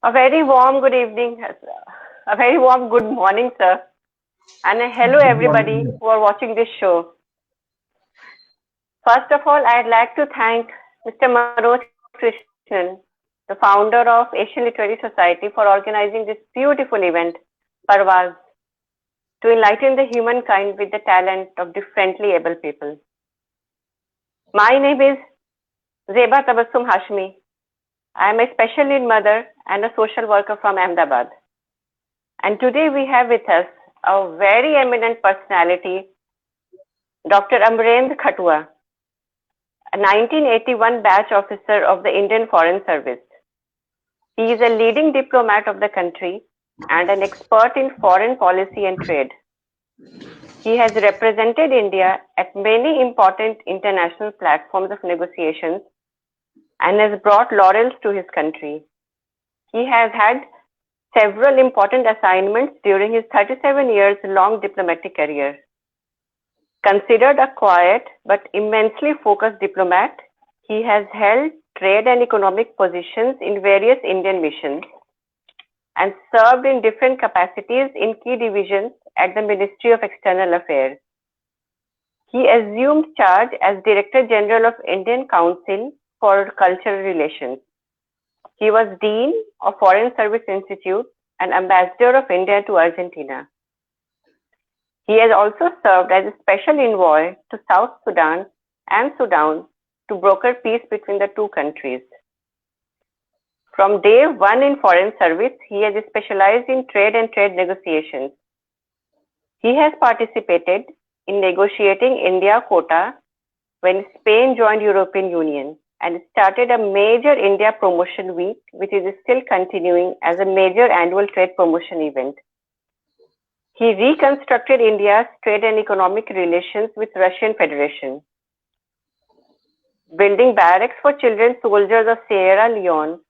A very warm good evening, a very warm good morning, sir. And hello, Good everybody morning. who are watching this show. First of all, I'd like to thank Mr. Manoj Krishnan, the founder of Asian Literary Society, for organizing this beautiful event, Parvaz, to enlighten the humankind with the talent of differently able people. My name is Zeba Tabassum Hashmi. I am a special need mother and a social worker from Ahmedabad. And today we have with us a very eminent personality, Dr. Amrendra Khatua, a 1981 batch officer of the Indian Foreign Service. He is a leading diplomat of the country and an expert in foreign policy and trade. He has represented India at many important international platforms of negotiations and has brought laurels to his country. He has had several important assignments during his 37 years long diplomatic career. Considered a quiet but immensely focused diplomat, he has held trade and economic positions in various Indian missions and served in different capacities in key divisions at the Ministry of External Affairs. He assumed charge as Director General of Indian Council for Cultural Relations. He was Dean of Foreign Service Institute and Ambassador of India to Argentina. He has also served as a special envoy to South Sudan and Sudan to broker peace between the two countries. From day one in foreign service, he has specialized in trade and trade negotiations. He has participated in negotiating India quota when Spain joined European Union and started a major India promotion week, which is still continuing as a major annual trade promotion event. He reconstructed India's trade and economic relations with Russian Federation. Building barracks for children soldiers of Sierra Leone,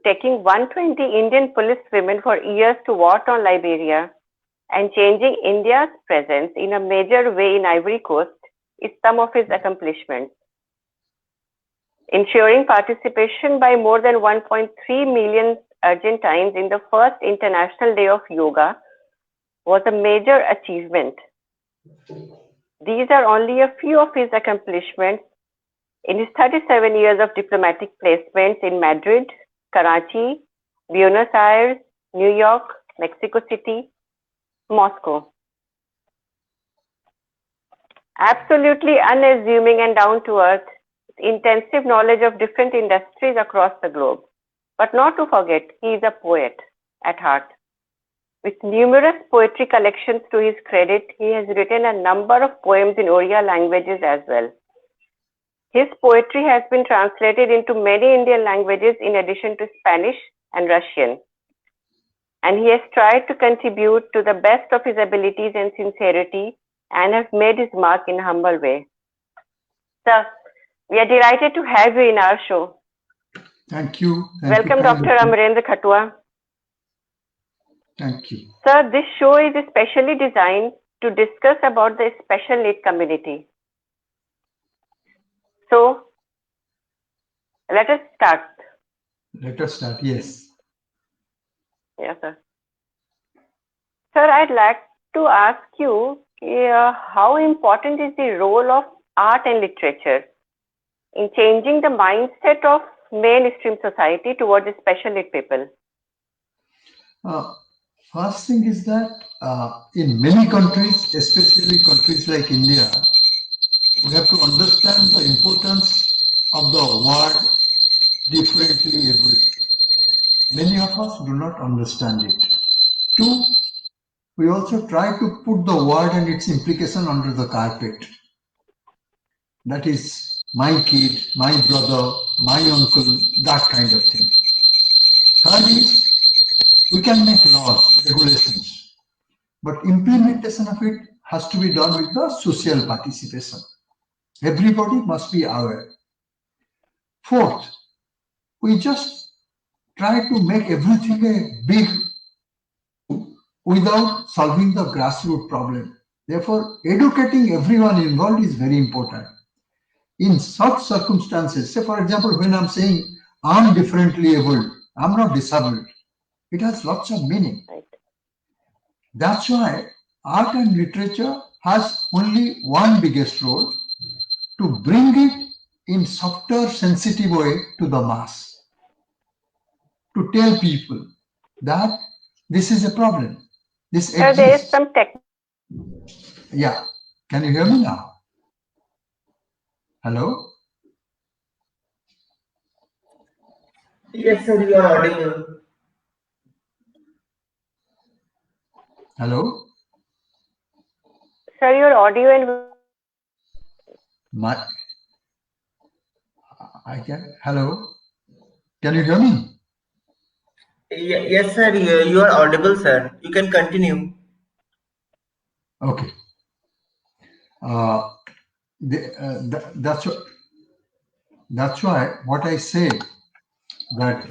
taking 120 Indian police women for years to war on Liberia, and changing India's presence in a major way in Ivory Coast is some of his accomplishments. Ensuring participation by more than 1.3 million Argentines in the first International Day of Yoga was a major achievement. These are only a few of his accomplishments in his 37 years of diplomatic placements in Madrid, Karachi, Buenos Aires, New York, Mexico City, Moscow. Absolutely unassuming and down to earth, intensive knowledge of different industries across the globe. But not to forget, he is a poet at heart. With numerous poetry collections to his credit, he has written a number of poems in Oriya languages as well. His poetry has been translated into many Indian languages in addition to Spanish and Russian. And he has tried to contribute to the best of his abilities and sincerity and has made his mark in a humble way. Sir, we are delighted to have you in our show. Thank you. Welcome, Dr. Amrendra Khatua. Thank you. Sir, this show is specially designed to discuss about the special need community. So, let us start. Let us start, yes. Yes, sir. Sir, I'd like to ask you how important is the role of art and literature in changing the mindset of mainstream society towards the special need people? First thing is that in many countries, especially countries like India, we have to understand the importance of the word differently abled. Many of us do not understand it. Two, we also try to put the word and its implication under the carpet. That is my kid, my brother, my uncle, that kind of thing. Third is, we can make laws, regulations, but implementation of it has to be done with the social participation. Everybody must be aware. Fourth, we just try to make everything a big without solving the grassroots problem. Therefore, educating everyone involved is very important. In such circumstances, say for example, when I'm saying I'm differently abled, I'm not disabled. It has lots of meaning. Right. That's why art and literature has only one biggest role, to bring it in softer, sensitive way to the mass, to tell people that this is a problem, this Sir, there is exists. some tech. Yeah, can you hear me now? Hello? Yes, sir, you are audible. Hello? Sir, your audio and I can. Hello? Can you hear me? Yes, sir, you are audible, sir. You can continue. Okay. That's why what I say, that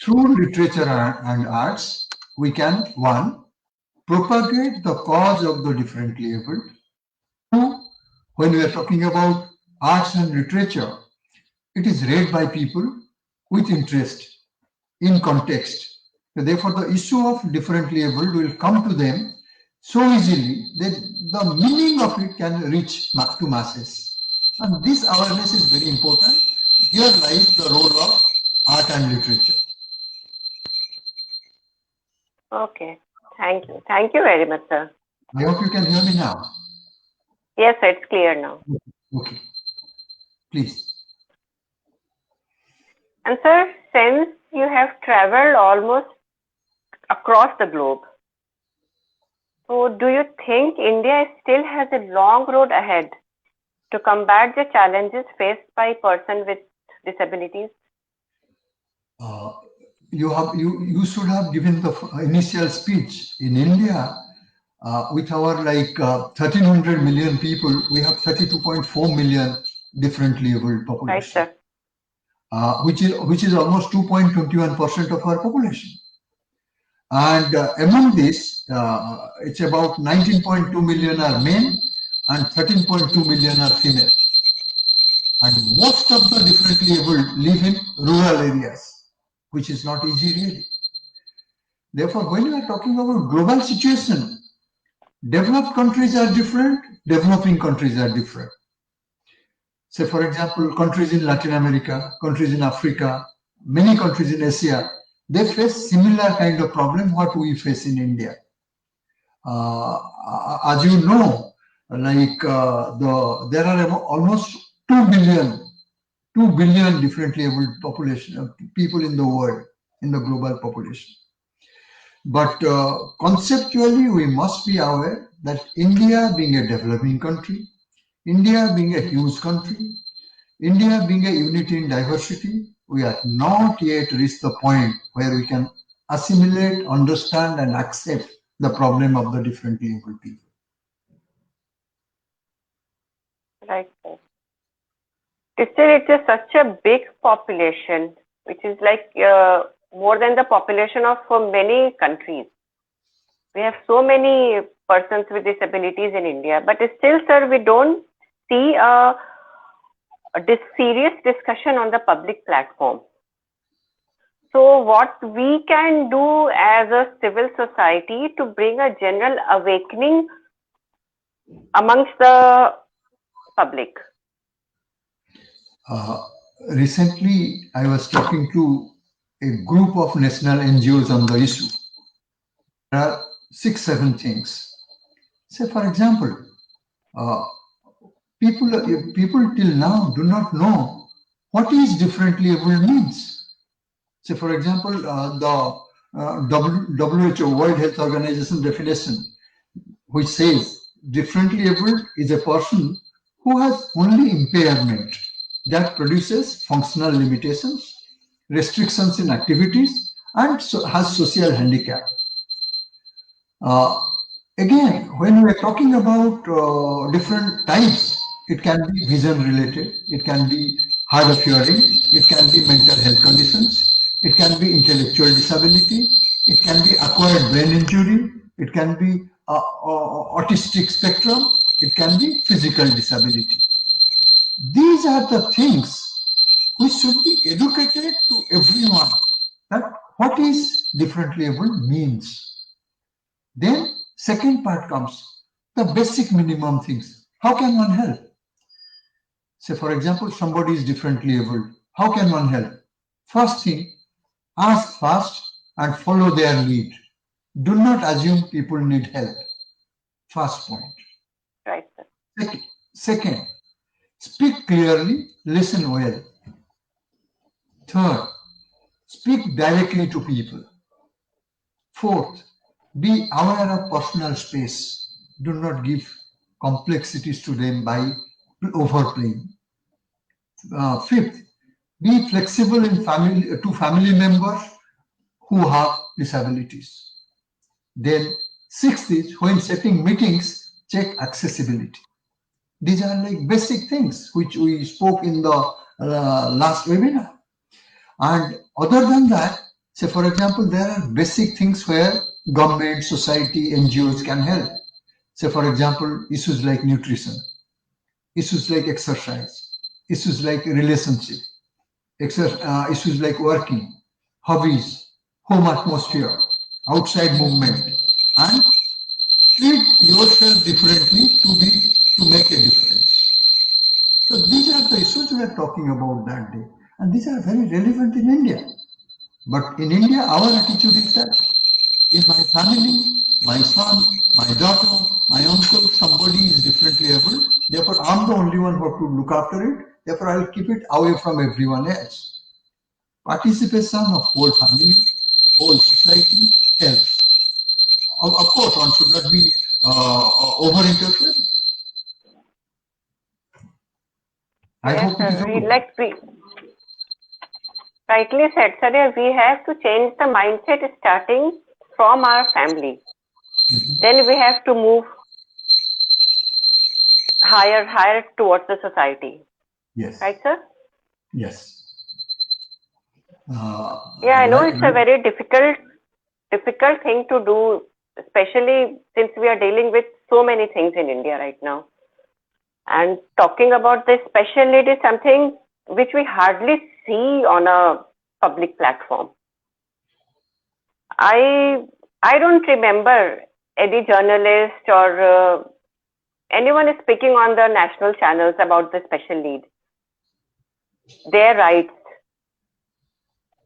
through literature and arts, we can, one, propagate the cause of the differently abled. Two, when we are talking about arts and literature, it is read by people with interest, in context. So therefore, the issue of differently abled will come to them so easily that the meaning of it can reach to masses. And this awareness is very important. Here lies the role of art and literature. okay. Thank you. Thank you very much, sir. I hope you can hear me now. Yes, sir, it's clear now. Okay. Please. And sir, since you have traveled almost across the globe, so do you think India still has a long road ahead to combat the challenges faced by persons with disabilities? You should have given the initial speech. In India, with our 1300 million people, we have 32.4 million differently abled population. Right, sir. Which is almost 2.21% of our population. And among this, it's about 19.2 million are men and 13.2 million are female. And most of the differently abled live in rural areas, which is not easy really. Therefore, when we are talking about global situation, developed countries are different, developing countries are different. Say, for example, countries in Latin America, countries in Africa, many countries in Asia, they face similar kind of problem what we face in India. As you know, there are almost 2 billion differently abled population people in the world, in the global population. But conceptually, we must be aware that India being a developing country, India being a huge country, India being a unity in diversity, we have not yet reached the point where we can assimilate, understand, and accept the problem of the differently abled people. Right, sir. Still, it's such a big population, which is like more than the population of many countries. We have so many persons with disabilities in India, but still, sir, we don't see this serious discussion on the public platform. So what we can do as a civil society to bring a general awakening amongst the public? Recently, I was talking to a group of national NGOs on the issue. There are 6-7 things. Say, for example, people till now do not know what is differently able means. Say, for example, the WHO, World Health Organization definition, which says differently abled is a person who has only impairment that produces functional limitations, restrictions in activities, and has social handicap. Again, when we are talking about different types, it can be vision related, it can be hard of hearing, it can be mental health conditions, it can be intellectual disability, it can be acquired brain injury, it can be autistic spectrum, it can be physical disability. These are the things which should be educated to everyone, that what is differently able means. Then second part comes the basic minimum things. How can one help? Say, for example, somebody is differently able. How can one help? First thing, ask first and follow their lead. Do not assume people need help. First point. Right, sir. Second, speak clearly, listen well. Third, speak directly to people. Fourth, be aware of personal space. Do not give complexities to them by overplaying. Fifth, be flexible in family members who have disabilities. Then sixth is, when setting meetings, check accessibility. These are like basic things which we spoke in the last webinar. And other than that, say for example, there are basic things where government, society, NGOs can help. Say for example, issues like nutrition, issues like exercise, issues like relationship, issues like working, hobbies, home atmosphere, outside movement, and treat yourself differently to make a difference. So these are the issues we are talking about that day, and these are very relevant in India. But in India, our attitude is that in my family, my son, my daughter, my uncle, somebody is differently able. Therefore, I'm the only one who have to look after it. Therefore, I'll keep it away from everyone else. Participation of whole family, whole society helps. Of course, one should not be over-interfering. I Yes, hope it is sir. okay. Rightly said, sir. We have to change the mindset starting from our family. Then we have to move higher towards the society. Yes. Right, sir? Yes. Yeah, I know it's a very difficult thing to do, especially since we are dealing with so many things in India right now. And talking about this special need is something which we hardly see on a public platform. I don't remember any journalist or anyone is speaking on the national channels about the special need, their rights,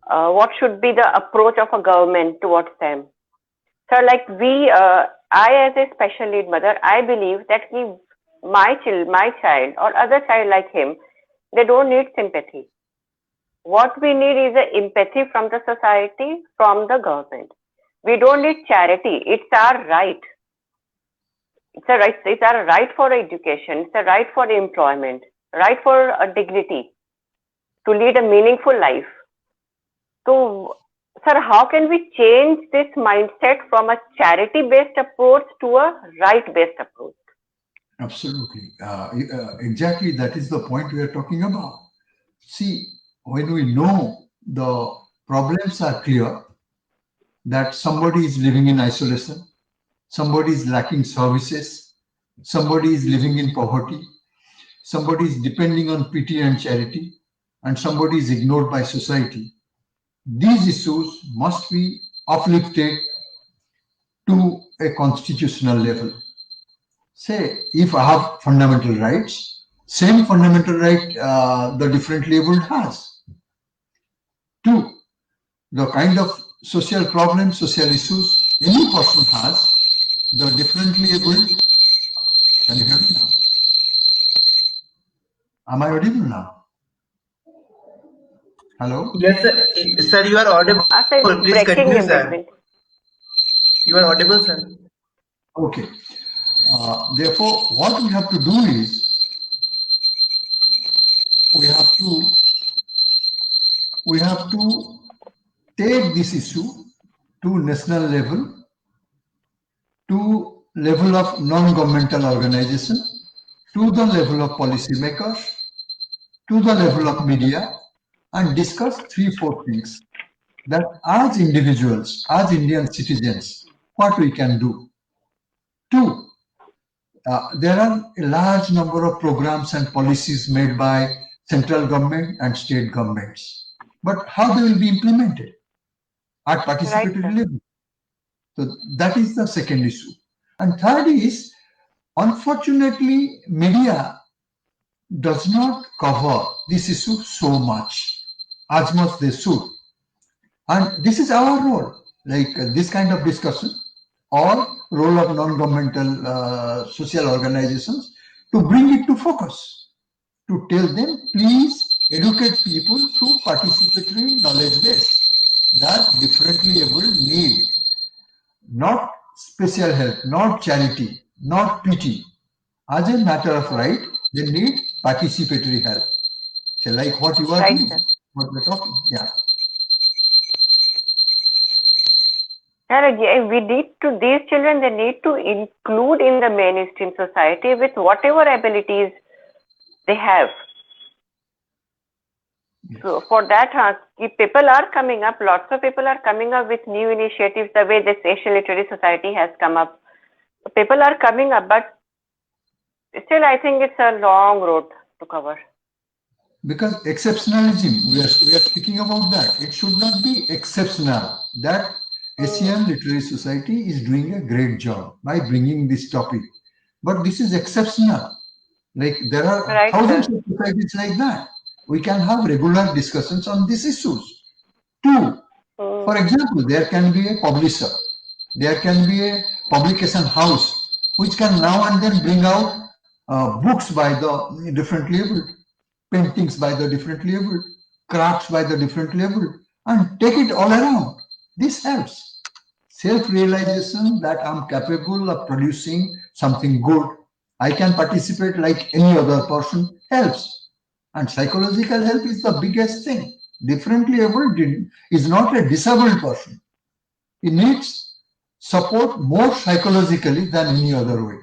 what should be the approach of a government towards them. So like I as a special need mother, I believe that my child or other child like him, they don't need sympathy. What we need is a empathy from the society, from the government. We don't need charity. It's our right. It's our right for education. It's a right for employment, right for a dignity, to lead a meaningful life. So, sir, how can we change this mindset from a charity-based approach to a right-based approach? Absolutely. Exactly, that is the point we are talking about. See, when we know the problems are clear, that somebody is living in isolation, somebody is lacking services, somebody is living in poverty, somebody is depending on pity and charity, and somebody is ignored by society. These issues must be uplifted to a constitutional level. Say, if I have fundamental rights, same fundamental right the differently abled has. Two, the kind of social problems, social issues any person has, the differently abled. Can you hear me now? Am I audible now? Hello? Yes, sir. Sir, you are audible. Sir, Please continue, sir. Between. You are audible, sir. Okay. Therefore, what we have to do is, we have to take this issue to national level, to level of non-governmental organization, to the level of policymakers, to the level of media, and discuss 3-4 things that as individuals, as Indian citizens, what we can do. Two, there are a large number of programs and policies made by central government and state governments, but how they will be implemented? at participatory sir. level. So that is the second issue. And third is, unfortunately, media does not cover this issue so much as much they should. And this is our role, like this kind of discussion, or role of non-governmental social organizations to bring it to focus, to tell them, please educate people through participatory knowledge base that differently able need, not special help, not charity, not pity. As a matter of right, they need participatory help. So like what you are Right, doing, sir. what we're talking, yeah. We need to, these children, they need to include in the mainstream society with whatever abilities they have. Yes. So for that, if people are coming up, lots of people are coming up with new initiatives, the way this Asian Literary Society has come up. People are coming up, but still I think it's a long road to cover. Because exceptionalism, we are speaking about that. It should not be exceptional. That Asian Literary Society is doing a great job by bringing this topic. But this is exceptional. Like there are Right, thousands sir. of societies like that. We can have regular discussions on these issues. Two, for example, there can be a publisher. There can be a publication house which can now and then bring out books by the differently abled, paintings by the differently abled, crafts by the differently abled, and take it all around. This helps. Self-realization that I'm capable of producing something good, I can participate like any other person, helps. And psychological help is the biggest thing. Differently abled is not a disabled person. He needs support more psychologically than any other way.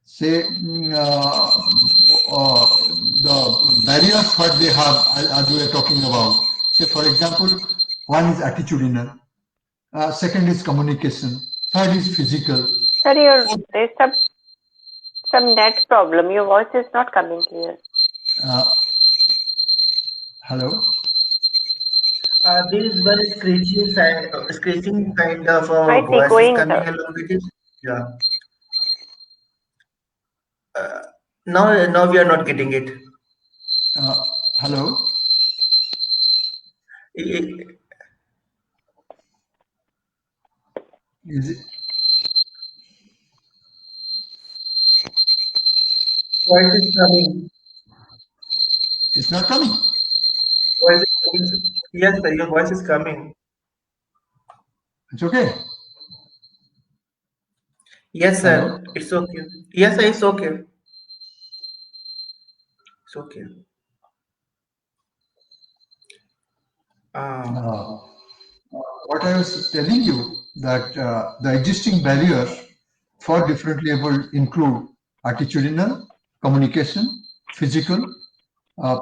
Say the barriers what they have, as we are talking about. Say for example, one is attitudinal, second is communication, third is physical. Sir, there's some net problem. Your voice is not coming clear. Hello. There is one screeching kind of Right, voice is echoing, coming sir. along with it. Yeah. Now we are not getting it. Hello. I- Is it? Voice is coming. It's not coming. Voice is coming. Yes, sir, your voice is coming. It's okay. Yes, Hello. sir. It's okay. Yes, sir, it's okay. It's okay. Uh, what I was telling you that the existing barriers for differently abled include attitudinal, communication, physical,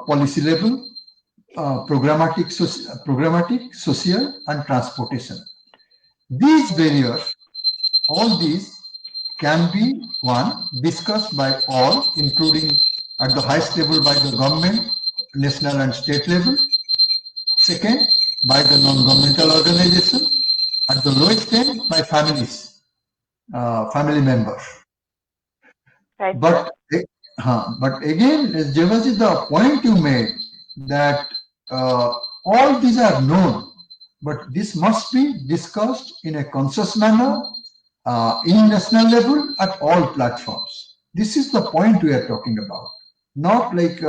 policy level, programmatic, social, and transportation. These barriers, all these can be one discussed by all, including at the highest level by the government, national and state level. Second, by the non-governmental organization. At the lowest end, by families, family members. Right, But again, Jevaji, the point you made that all these are known, but this must be discussed in a conscious manner in national level at all platforms. This is the point we are talking about. Not like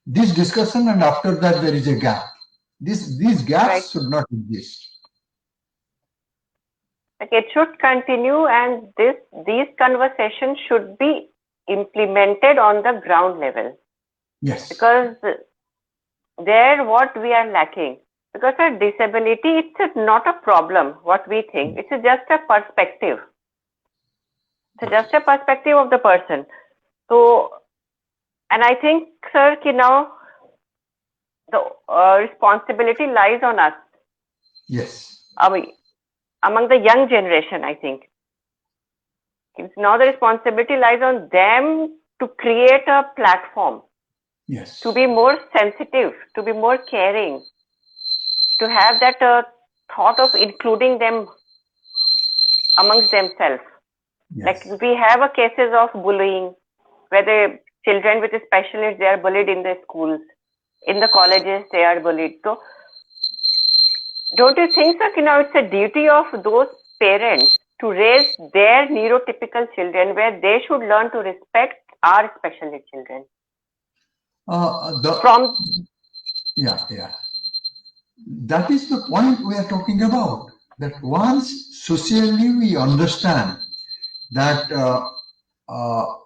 this discussion and after that there is a gap. These gaps Right. should not exist. Like it should continue, and these conversations should be implemented on the ground level. Yes. Because there what we are lacking. Because our disability, it's not a problem, what we think. It's just a perspective. It's just a perspective of the person. So, and I think, sir, now the responsibility lies on us. Yes. Among the young generation, I think. Now the responsibility lies on them to create a platform Yes. to be more sensitive, to be more caring, to have that thought of including them amongst themselves. Yes. Like we have a cases of bullying, where the children with special needs, they are bullied in the schools, in the colleges they are bullied. So don't you think, sir, it's a duty of those parents to raise their neurotypical children where they should learn to respect our special needs children from Yeah. That is the point we are talking about. That once socially we understand that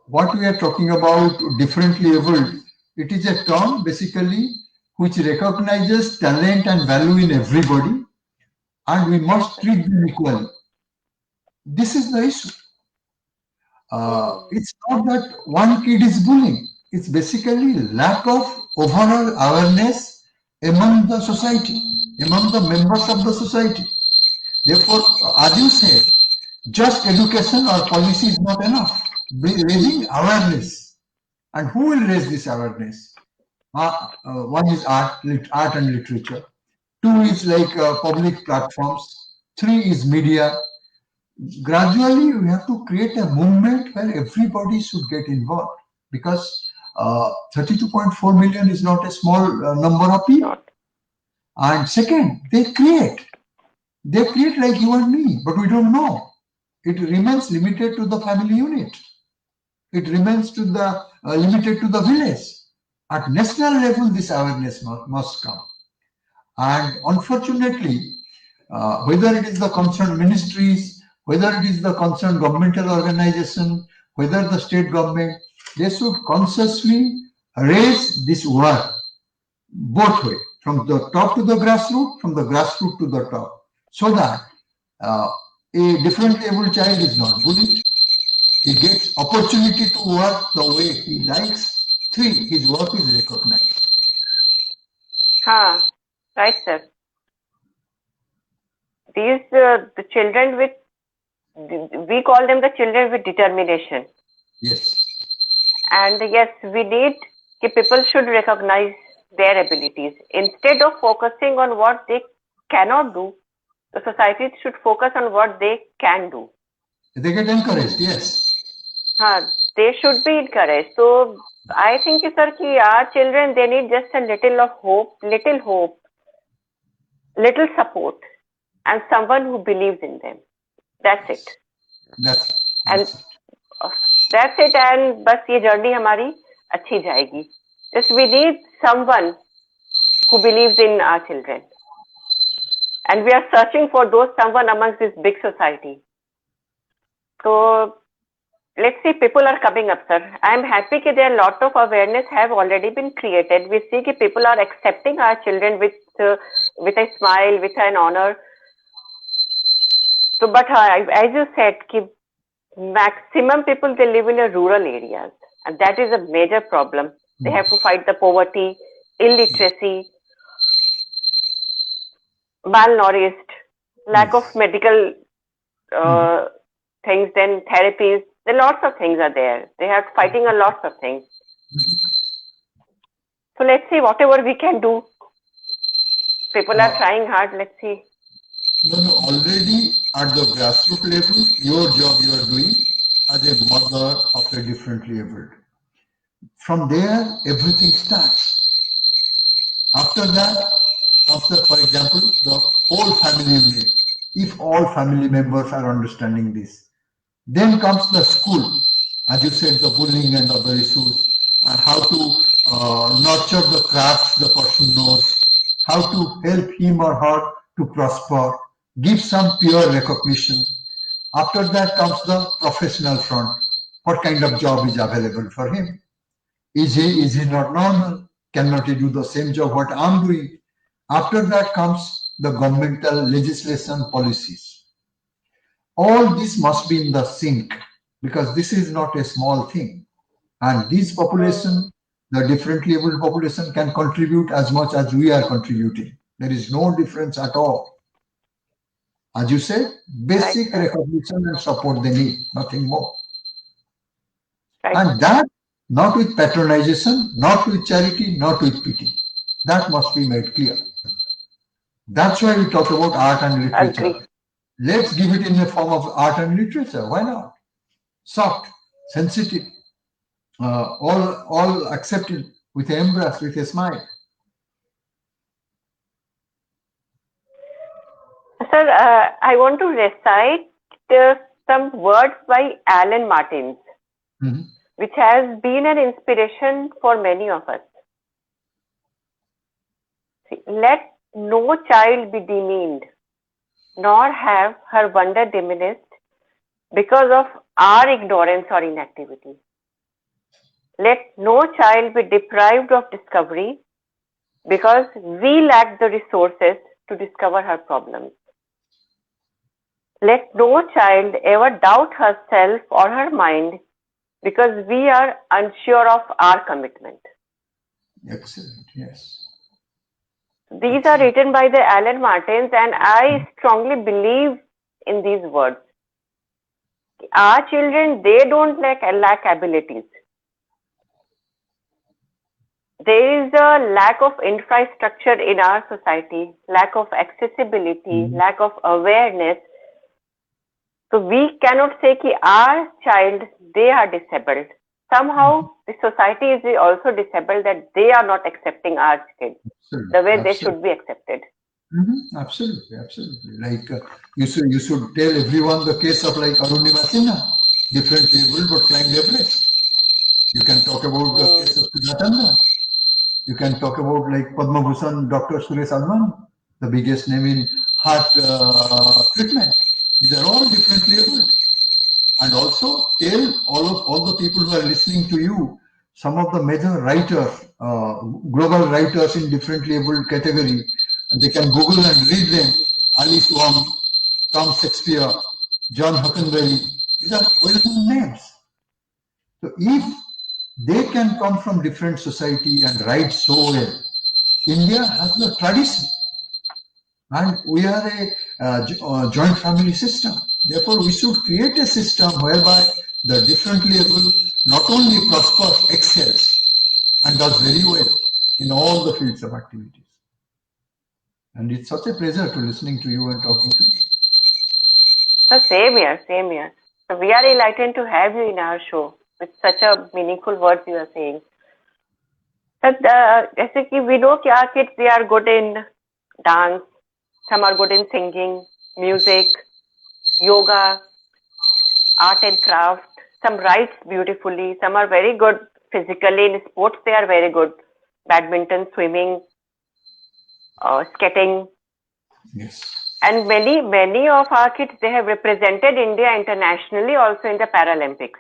what we are talking about differently abled, it is a term basically which recognizes talent and value in everybody, and we must treat them equally. This is the issue. It's not that one kid is bullying. It's basically lack of overall awareness among the society, among the members of the society. Therefore, as you said, just education or policy is not enough. Raising awareness. And who will raise this awareness? One is art and literature. Two is like public platforms. Three is media. Gradually, we have to create a movement where everybody should get involved, because 32.4 million is not a small number of people. And second, they create like you and me, but we don't know. It remains limited to the family unit. It remains to the limited to the village. At national level, this awareness must come. And unfortunately, whether it is the concerned ministries, whether it is the concerned governmental organization, whether the state government, they should consciously raise this work both ways, from the top to the grassroots, from the grassroots to the top, so that a differently able child is not bullied. He gets opportunity to work the way he likes. Three, his work is recognized. Right, sir. These the children with, we call them the children with determination. Yes. And yes, we need, people should recognize their abilities. Instead of focusing on what they cannot do, the society should focus on what they can do. They get encouraged, yes. They should be encouraged. So I think, sir, our children, they need just a little of hope, little support, and someone who believes in them. That's it. That's it. And बस ये journey हमारी अच्छी जाएगी. Just we need someone who believes in our children, and we are searching for those someone amongst this big society. So let's see, people are coming up, sir. I am happy that there are a lot of awareness have already been created. We see that people are accepting our children with a smile, with an honor. So, but as you said, maximum people, they live in a rural areas, and that is a major problem. They have to fight the poverty, illiteracy, malnourished, lack of medical things, then therapies. There are lots of things are there. They are fighting a lot of things. So let's see, whatever we can do. People are trying hard. Let's see. No, already at the grassroots level, your job you are doing as a mother of a differently abled. From there, everything starts. After that, for example, the whole family unit. If all family members are understanding this, then comes the school, as you said, the bullying and other issues, and how to nurture the crafts the person knows, how to help him or her to prosper, give some peer recognition. After that comes the professional front. What kind of job is available for him? Is he not normal? Cannot he do the same job what I'm doing? After that comes the governmental legislation policies. All this must be in the sync, because this is not a small thing. And this population, the differently able population, can contribute as much as we are contributing. There is no difference at all. As you said, basic recognition and support they need, nothing more. And that not with patronization, not with charity, not with pity. That must be made clear. That's why we talk about art and literature. Agree. Let's give it in the form of art and literature. Why not? Soft, sensitive, all accepted with an embrace, with a smile. Sir, I want to recite some words by Alan Martins, Mhm. which has been an inspiration for many of us. See, let no child be demeaned, nor have her wonder diminished because of our ignorance or inactivity. Let no child be deprived of discovery because we lack the resources to discover her problems. Let no child ever doubt herself or her mind because we are unsure of our commitment. Excellent, yes. These are written by the Alan Martins, and I strongly believe in these words. Our children, they don't lack abilities. There is a lack of infrastructure in our society, lack of accessibility, lack of awareness. So we cannot say that our child, they are disabled. Somehow the society is also disabled, that they are not accepting our kids the way they should be accepted. Absolutely, absolutely. Like you should tell everyone the case of like Arunima Sinha, different able but climbed Everest. You can talk about the case of Siddhartha. You can talk about like Padma Bhushan, Dr. Suresh Alman, the biggest name in heart treatment. These are all different levels. And also tell all the people who are listening to you, some of the major writers, global writers in different labeled category, and they can Google and read them. Alice Wong, Tom Shakespeare, John Hockenberry. These are well-known names. So if they can come from different society and write so well, India has a tradition. And we are a joint family system. Therefore, we should create a system whereby the different level not only prospers, excels, and does very well in all the fields of activities. And it's such a pleasure to listening to you and talking to you. So same here, same here. So we are enlightened to have you in our show with such a meaningful words you are saying. But जैसे कि we know कि our kids, they are good in dance, some are good in singing, music, yoga, art and craft. Some writes beautifully. Some are very good physically in sports. They are very good. Badminton, swimming, skating. Yes. And many of our kids, they have represented India internationally also in the Paralympics.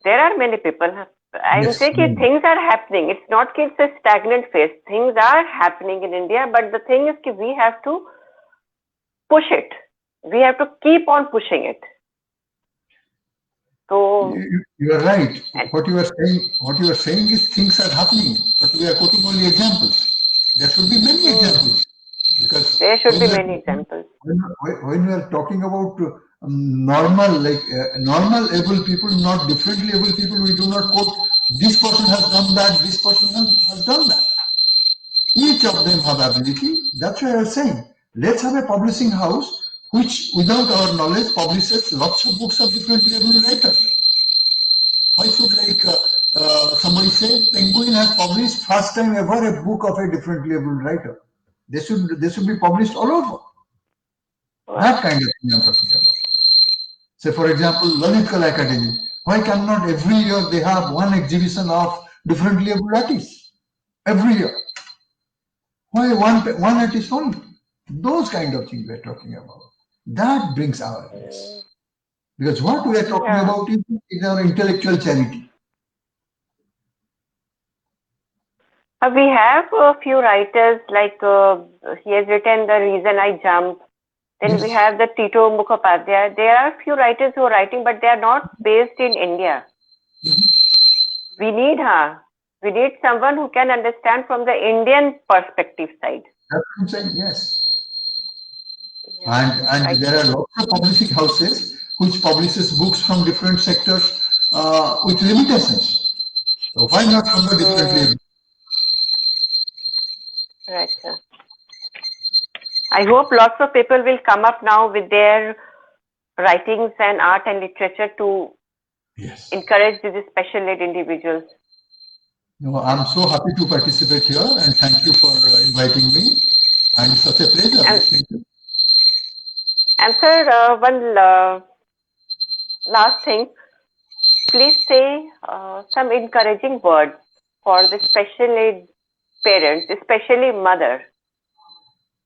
There are many people. I would say that things are happening. It's not it's a stagnant phase. Things are happening in India, but the thing is that we have to push it. We have to keep on pushing it. So you are right. What you are saying is things are happening, but we are quoting only examples. There should be many examples. Because there should be many examples. When we are talking about normal able people, not differently able people, we do not quote this person has done that, this person has done that. Each of them have ability. That's why I was saying, let's have a publishing house which, without our knowledge, publishes lots of books of different able writers. Why should somebody say Penguin has published first time ever a book of a differently abled writer? They should be published all over. Wow. That kind of thing I'm talking about. Say, for example, Lalit Kala Academy. Why cannot every year they have one exhibition of differently abled artists? Every year. Why one artist only? Those kind of things we're talking about. That brings awareness. Because what we are talking about is our intellectual charity. We have a few writers, like he has written The Reason I Jump. Then we have the Tito Mukhopadhyay. There are a few writers who are writing, but they are not based in India. We need someone who can understand from the Indian perspective side. That's what I'm saying, yes. And there are lots of publishing houses which publishes books from different sectors with limitations. So why not number differently? Right, sir. I hope lots of people will come up now with their writings and art and literature to Yes. encourage these special need individuals. No, I'm so happy to participate here, and thank you for inviting me. And it's such a pleasure listening to you. And sir, one last thing. Please say some encouraging words for the special need parents, especially mother,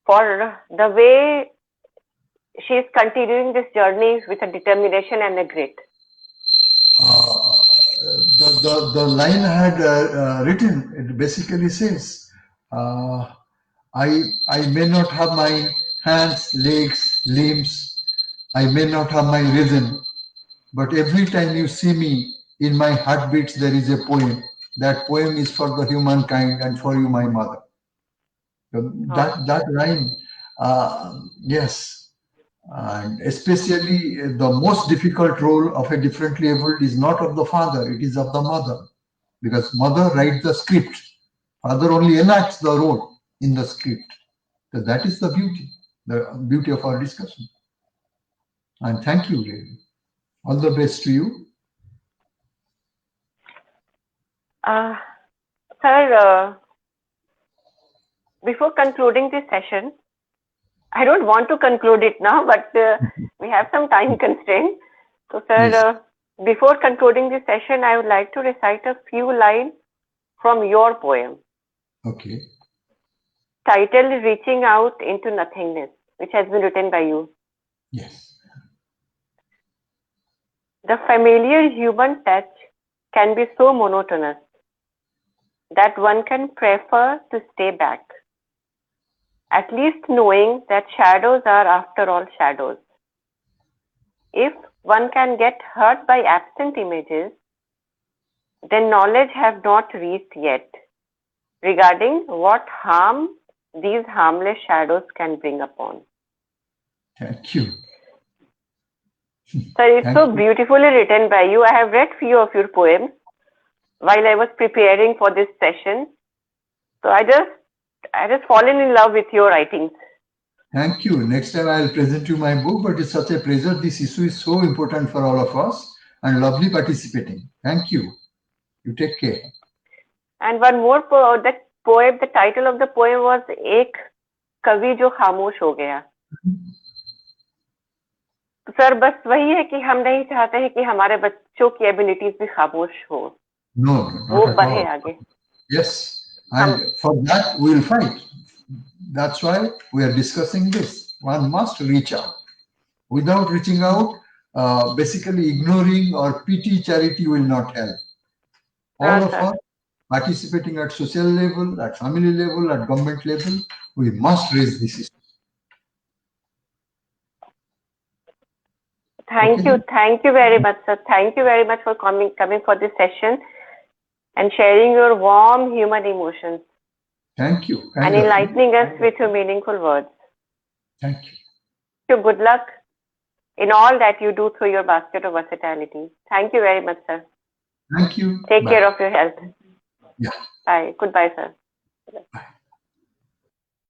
for the way she is continuing this journey with a determination and a grit. The line I had written, it basically says, I may not have my hands, legs, limbs, I may not have my rhythm, but every time you see me, in my heartbeats there is a poem. That poem is for the humankind and for you, my mother. So that line, yes, and especially the most difficult role of a differently abled is not of the father, it is of the mother, because mother writes the script, father only enacts the role in the script. So that is the beauty of our discussion. And thank you, really. All the best to you. Sir, before concluding this session, I don't want to conclude it now, but we have some time constraint. So, sir, Yes. Before concluding this session, I would like to recite a few lines from your poem, Okay. titled Reaching Out into Nothingness, which has been written by you. Yes. The familiar human touch can be so monotonous that one can prefer to stay back, at least knowing that shadows are after all shadows. If one can get hurt by absent images, then knowledge have not reached yet regarding what harm these harmless shadows can bring upon. Thank you. Sir, it's Thank so you. beautifully written by you. I have read few of your poems while I was preparing for this session. So I just fallen in love with your writings. Thank you. Next time I'll present you my book, but it's such a pleasure. This issue is so important for all of us and lovely participating. Thank you. You take care. And one more poem, the title of the poem was Ek Kavi Jo Khamosh Ho Gaya. Sir बस वही है कि हम नहीं चाहते हैं कि हमारे बच्चों की एबिलिटीज भी खामोश हो, No, वो not at बढ़े all. आगे. Yes, and for that we'll fight. That's why we are discussing this. One must reach out. Without reaching out, basically ignoring or pity charity will not help. All of us participating at social level, at family level, at government level, we must raise this issue. Thank you very much, sir. Thank you very much for coming for this session and sharing your warm human emotions. Thank you. And enlightening us with your meaningful words. Thank you. So good luck in all that you do through your basket of versatility. Thank you very much, sir. Thank you. Take care of your health. Yeah. Bye. Goodbye, sir. Bye.